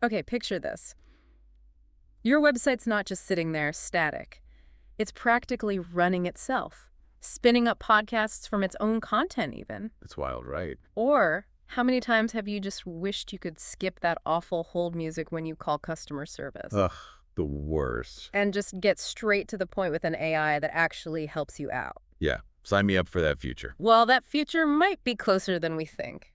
Okay, picture this. Your website's not just sitting there static. It's practically running itself, spinning up podcasts from its own content even. That's wild, right? Or how many times have you just wished you could skip that awful hold music when you call customer service Ugh, the worst. and just get straight to the point with an AI that actually helps you out? Yeah, sign me up for that future. Well, that future might be closer than we think.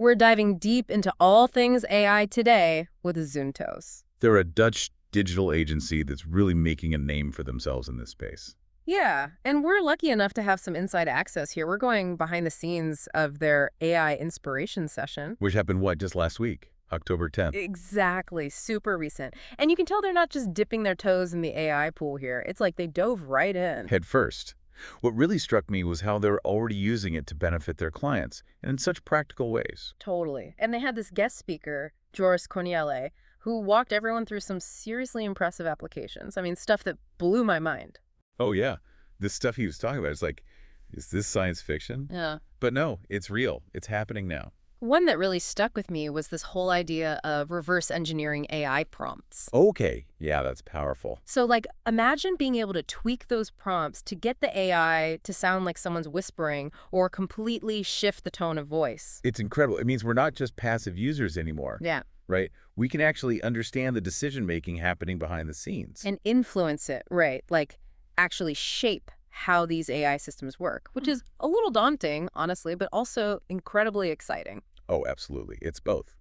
We're diving deep into all things AI today with Xuntos. They're a Dutch digital agency that's really making a name for themselves in this space. Yeah, and we're lucky enough to have some inside access here. We're going behind the scenes of their AI inspiration session. Which happened, what, just last week, October 10th? Exactly, super recent. And you can tell they're not just dipping their toes in the AI pool here. It's like they dove right in. Head first. What really struck me was how they're already using it to benefit their clients, and in such practical ways. Totally. And they had this guest speaker, Joris Corniele, who walked everyone through some seriously impressive applications. I mean, stuff that blew my mind. Oh, yeah. This stuff he was talking about, it's like, is this science fiction? Yeah. But no, it's real. It's happening now. One that really stuck with me was this whole idea of reverse engineering AI prompts. Okay. Yeah, that's powerful. So, like, imagine being able to tweak those prompts to get the AI to sound like someone's whispering or completely shift the tone of voice. It's incredible. It means we're not just passive users anymore, Yeah. right? We can actually understand the decision-making happening behind the scenes. And influence it, right? Like, actually shape how these AI systems work, which is a little daunting, honestly, but also incredibly exciting. Oh, absolutely. It's both.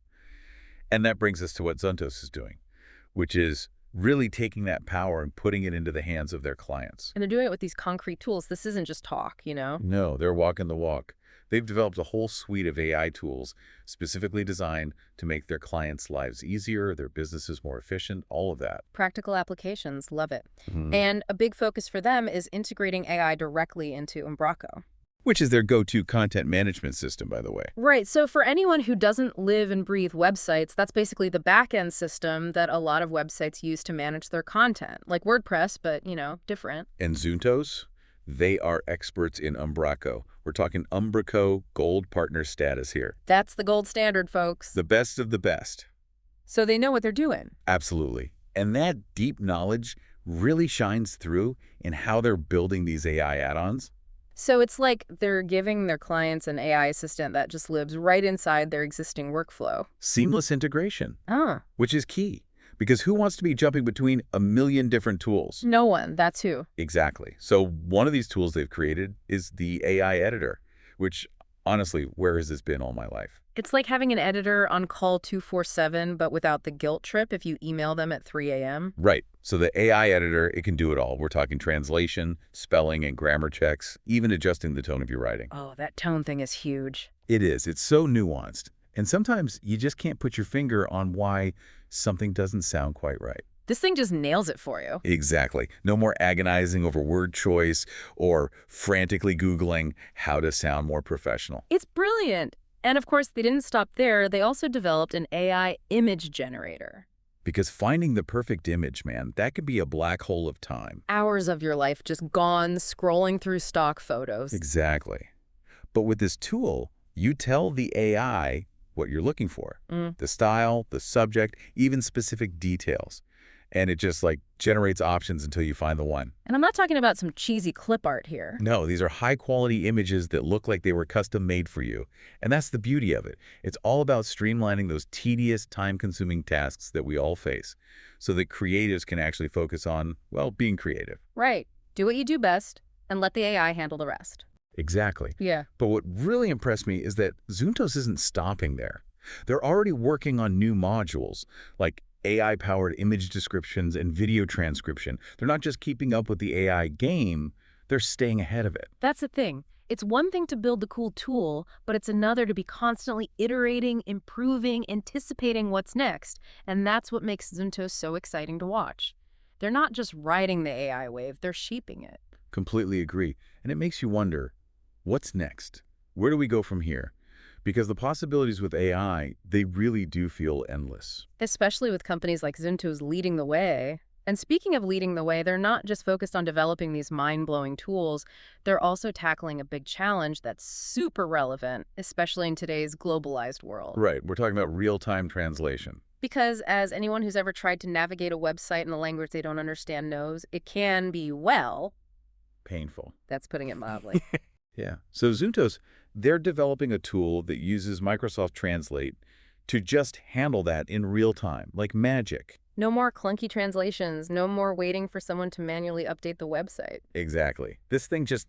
And that brings us to what Xuntos is doing, which is really taking that power and putting it into the hands of their clients. And they're doing it with these concrete tools. This isn't just talk, you know? No, they're walking the walk. They've developed a whole suite of AI tools specifically designed to make their clients' lives easier, their businesses more efficient, all of that. Practical applications, love it. Mhm. And a big focus for them is integrating AI directly into Umbraco. Which is their go-to content management system, by the way. Right, so for anyone who doesn't live and breathe websites, that's basically the back-end system that a lot of websites use to manage their content, like WordPress, but, you know, different. And Xuntos, they are experts in Umbraco. We're talking Umbraco Gold Partner status here. That's the gold standard, folks. The best of the best. So they know what they're doing. Absolutely. And that deep knowledge really shines through in how they're building these AI add-ons. So it's like they're giving their clients an AI assistant that just lives right inside their existing workflow. Seamless integration, Ah, which is key. Because who wants to be jumping between a million different tools? no one, that's who. Exactly. So one of these tools they've created is the AI editor, which honestly, where has this been all my life? It's like having an editor on call 24/7, but without the guilt trip if you email them at 3 a.m. Right. So the AI editor, it can do it all. We're talking translation, spelling, and grammar checks, even adjusting the tone of your writing. Oh, that tone thing is huge. It is. It's so nuanced. And sometimes you just can't put your finger on why something doesn't sound quite right. This thing just nails it for you. Exactly. No more agonizing over word choice or frantically Googling how to sound more professional. It's brilliant. And of course, they didn't stop there. They also developed an AI image generator. Because finding the perfect image, man, that could be a black hole of time. Hours of your life just gone scrolling through stock photos. Exactly. But with this tool, you tell the AI what you're looking for. The style, the subject, even specific details. And it just like generates options until you find the one. And I'm not talking about some cheesy clip art here. No, these are high quality images that look like they were custom made for you. And that's the beauty of it. It's all about streamlining those tedious, time-consuming tasks that we all face so that creatives can actually focus on, well, being creative. Right. Do what you do best and let the AI handle the rest. Exactly. Yeah. But what really impressed me is that Xuntos isn't stopping there. They're already working on new modules, like AI-powered image descriptions and video transcription. They're not just keeping up with the AI game, they're staying ahead of it. That's the thing. It's one thing to build the cool tool, but it's another to be constantly iterating, improving, anticipating what's next. And that's what makes Xuntos so exciting to watch. They're not just riding the AI wave, they're shaping it. Completely agree. And it makes you wonder, what's next? Where do we go from here? Because the possibilities with AI, they really do feel endless. Especially with companies like Xuntos leading the way. And speaking of leading the way, they're not just focused on developing these mind-blowing tools, they're also tackling a big challenge that's super relevant, especially in today's globalized world. Right. We're talking about real-time translation. Because as anyone who's ever tried to navigate a website in a language they don't understand knows, it can be, well, Painful. that's putting it mildly. Yeah. So Xuntos, they're developing a tool that uses Microsoft Translate to just handle that in real time, like magic. No more clunky translations, no more waiting for someone to manually update the website. Exactly. This thing just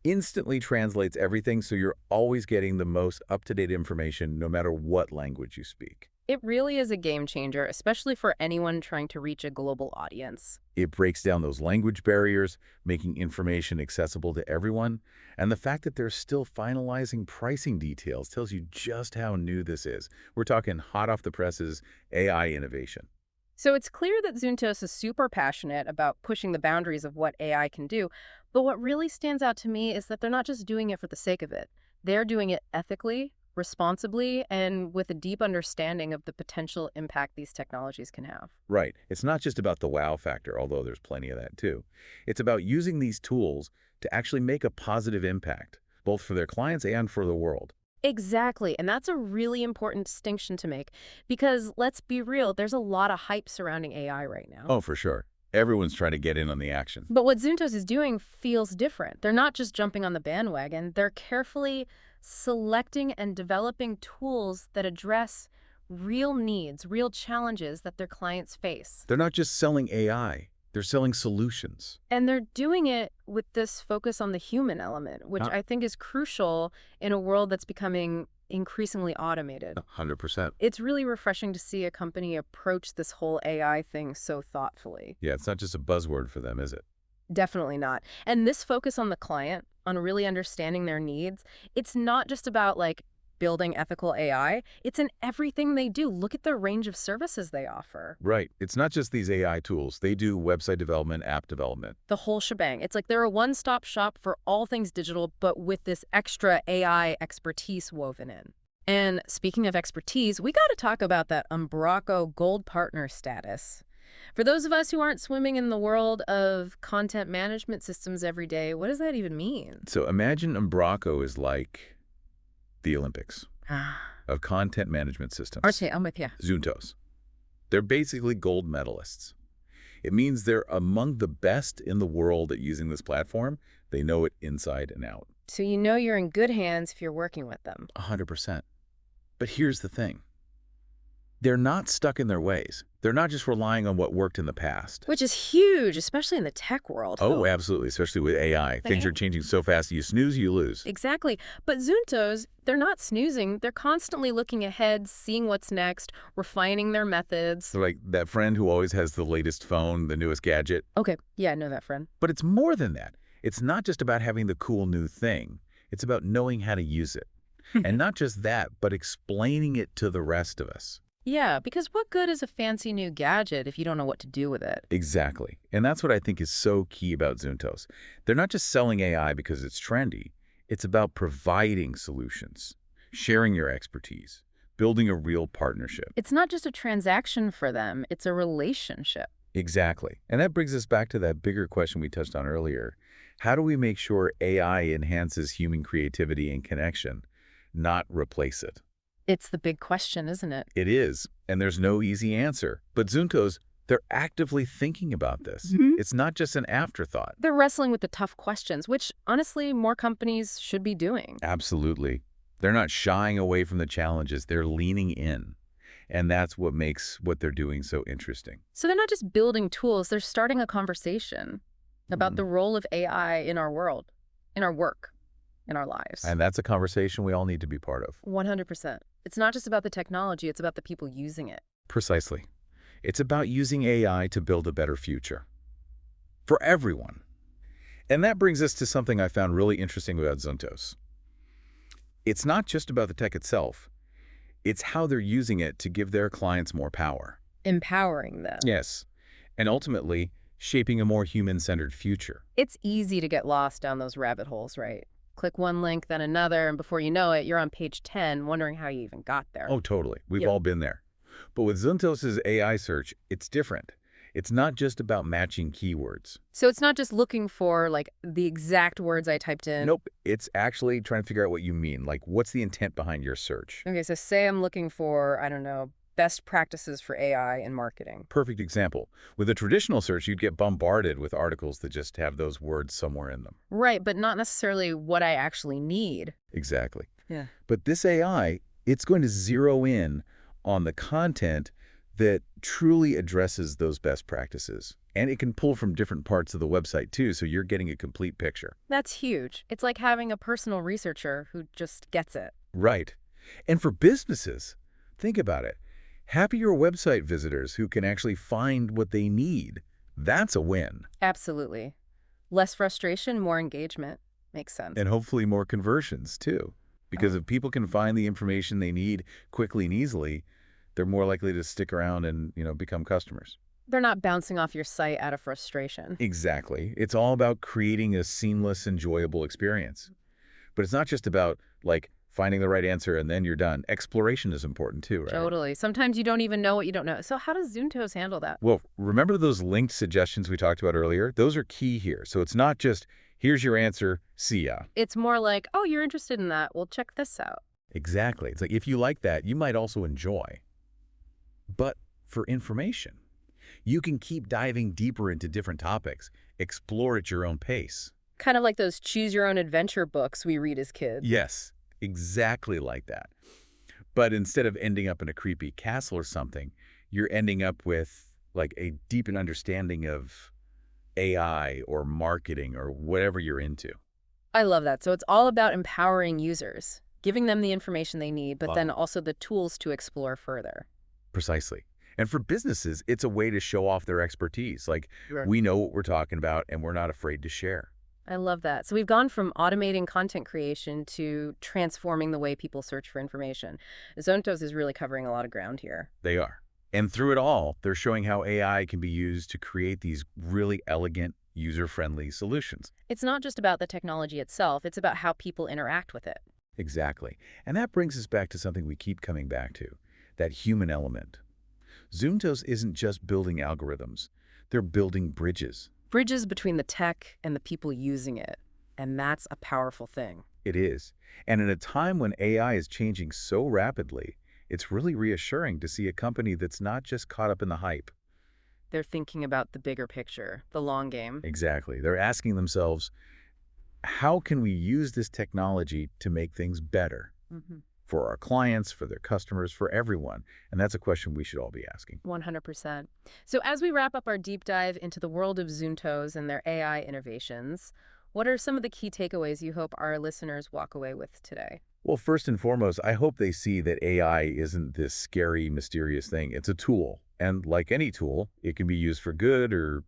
instantly translates everything, so you're always getting the most up-to-date information no matter what language you speak. It really is a game changer, especially for anyone trying to reach a global audience. It breaks down those language barriers, making information accessible to everyone. And the fact that they're still finalizing pricing details tells you just how new this is. We're talking hot off the presses AI innovation. So it's clear that Xuntos is super passionate about pushing the boundaries of what AI can do, but what really stands out to me is that they're not just doing it for the sake of it. They're doing it ethically, responsibly, and with a deep understanding of the potential impact these technologies can have. Right. It's not just about the wow factor, although there's plenty of that too. It's about using these tools to actually make a positive impact, both for their clients and for the world. Exactly, and that's a really important distinction to make because let's be real, there's a lot of hype surrounding AI right now. Oh, for sure. Everyone's trying to get in on the action. But what Xuntos is doing feels different. They're not just jumping on the bandwagon, they're carefully selecting and developing tools that address real needs, real challenges that their clients face. They're not just selling AI, they're selling solutions. And they're doing it with this focus on the human element, which I think is crucial in a world that's becoming increasingly automated. 100%. It's really refreshing to see a company approach this whole AI thing so thoughtfully. Yeah, it's not just a buzzword for them, is it? Definitely not. And this focus on the client, on really understanding their needs, it's not just about building ethical AI. It's in everything they do. Look at the range of services they offer. Right. It's not just these AI tools. They do website development, app development. The whole shebang. It's like they're a one-stop shop for all things digital, but with this extra AI expertise woven in. And speaking of expertise, we got to talk about that Umbraco Gold Partner status. For those of us who aren't swimming in the world of content management systems every day, what does that even mean? So imagine Umbraco is like the Olympics Ah, of content management systems. Archie, I'm with you. Xuntos. They're basically gold medalists. It means they're among the best in the world at using this platform. They know it inside and out. So you know you're in good hands if you're working with them. 100%. But here's the thing. They're not stuck in their ways. They're not just relying on what worked in the past. Which is huge, especially in the tech world. Oh, absolutely, especially with AI. Things are changing so fast, you snooze, you lose. Exactly. But Xuntos, they're not snoozing. They're constantly looking ahead, seeing what's next, refining their methods. They're like that friend who always has the latest phone, the newest gadget. Okay, yeah, I know that friend. But it's more than that. It's not just about having the cool new thing. It's about knowing how to use it. And not just that, but explaining it to the rest of us. Yeah, because what good is a fancy new gadget if you don't know what to do with it? Exactly. And that's what I think is so key about Xuntos. They're not just selling AI because it's trendy. It's about providing solutions, sharing your expertise, building a real partnership. It's not just a transaction for them, it's a relationship. Exactly. And that brings us back to that bigger question we touched on earlier. How do we make sure AI enhances human creativity and connection, not replace it? It's the big question, isn't it? It is, and there's no easy answer. But Xuntos, they're actively thinking about this. It's not just an afterthought. They're wrestling with the tough questions, which honestly more companies should be doing. Absolutely. They're not shying away from the challenges. They're leaning in. And that's what makes what they're doing so interesting. So they're not just building tools, they're starting a conversation about the role of AI in our world, in our work, in our lives. And that's a conversation we all need to be part of. 100%. It's not just about the technology, it's about the people using it. Precisely. It's about using AI to build a better future. For everyone. And that brings us to something I found really interesting about Xuntos. It's not just about the tech itself. It's how they're using it to give their clients more power. Empowering them. Yes. And ultimately, shaping a more human-centered future. It's easy to get lost down those rabbit holes, right? Click one link, then another, and before you know it, you're on page 10 wondering how you even got there. Oh, totally. We've all been there. But with Xuntos' AI search, it's different. It's not just about matching keywords. So it's not just looking for, the exact words I typed in. Nope. It's actually trying to figure out what you mean. Like, what's the intent behind your search? Okay, so say I'm looking for, I don't know, best practices for AI in marketing. Perfect example. With a traditional search, you'd get bombarded with articles that just have those words somewhere in them. Right, but not necessarily what I actually need. Exactly. Yeah. But this AI, it's going to zero in on the content that truly addresses those best practices. And it can pull from different parts of the website too, so you're getting a complete picture. That's huge. It's like having a personal researcher who just gets it. Right. And for businesses, think about it. Happier website visitors who can actually find what they need. That's a win. Absolutely. Less frustration, more engagement. Makes sense. And hopefully more conversions too. Because if people can find the information they need quickly and easily, they're more likely to stick around and, become customers. They're not bouncing off your site out of frustration. Exactly. It's all about creating a seamless, enjoyable experience. But it's not just about, like, finding the right answer and then you're done. Exploration is important too, right? Totally. Sometimes you don't even know what you don't know. So how does Xuntos handle that? Well, remember those linked suggestions we talked about earlier? Those are key here. So it's not just, here's your answer, see ya. It's more like, oh, you're interested in that. Well, check this out. Exactly. It's like, if you like that, you might also enjoy. But for information, you can keep diving deeper into different topics. Explore at your own pace. Kind of like those choose your own adventure books we read as kids. Yes, exactly like that. But instead of ending up in a creepy castle or something, you're ending up with like a deepened understanding of AI or marketing or whatever you're into. I love that. So it's all about empowering users, giving them the information they need, but then also the tools to explore further. Precisely. And for businesses, it's a way to show off their expertise. Like, Sure. we know what we're talking about and we're not afraid to share. I love that. So we've gone from automating content creation to transforming the way people search for information. Xuntos is really covering a lot of ground here. They are. And through it all, they're showing how AI can be used to create these really elegant, user-friendly solutions. It's not just about the technology itself, it's about how people interact with it. Exactly. And that brings us back to something we keep coming back to, that human element. Xuntos isn't just building algorithms. They're building bridges. Bridges between the tech and the people using it. And that's a powerful thing. It is. And in a time when AI is changing so rapidly, it's really reassuring to see a company that's not just caught up in the hype. They're thinking about the bigger picture, the long game. Exactly. They're asking themselves, how can we use this technology to make things better for our clients, for their customers, for everyone? And that's a question we should all be asking. 100%. So as we wrap up our deep dive into the world of Xuntos and their AI innovations, what are some of the key takeaways you hope our listeners walk away with today? Well, first and foremost, I hope they see that AI isn't this scary, mysterious thing. It's a tool. And like any tool, it can be used for good or,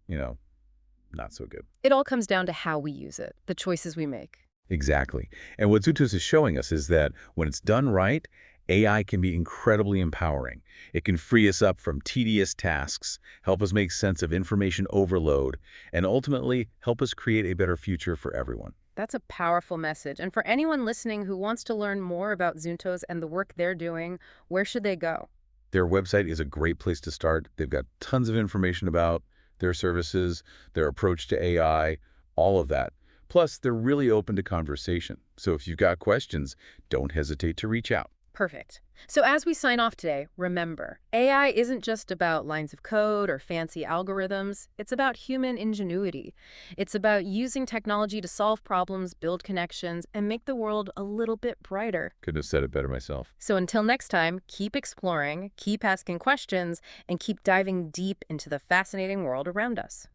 not so good. It all comes down to how we use it, the choices we make. Exactly. And what Xuntos is showing us is that when it's done right, AI can be incredibly empowering. It can free us up from tedious tasks, help us make sense of information overload, and ultimately help us create a better future for everyone. That's a powerful message. And for anyone listening who wants to learn more about Xuntos and the work they're doing, where should they go? Their website is a great place to start. They've got tons of information about their services, their approach to AI, all of that. Plus, they're really open to conversation. So if you've got questions, don't hesitate to reach out. Perfect. So as we sign off today, remember, AI isn't just about lines of code or fancy algorithms. It's about human ingenuity. It's about using technology to solve problems, build connections, and make the world a little bit brighter. Couldn't have said it better myself. So until next time, keep exploring, keep asking questions, and keep diving deep into the fascinating world around us.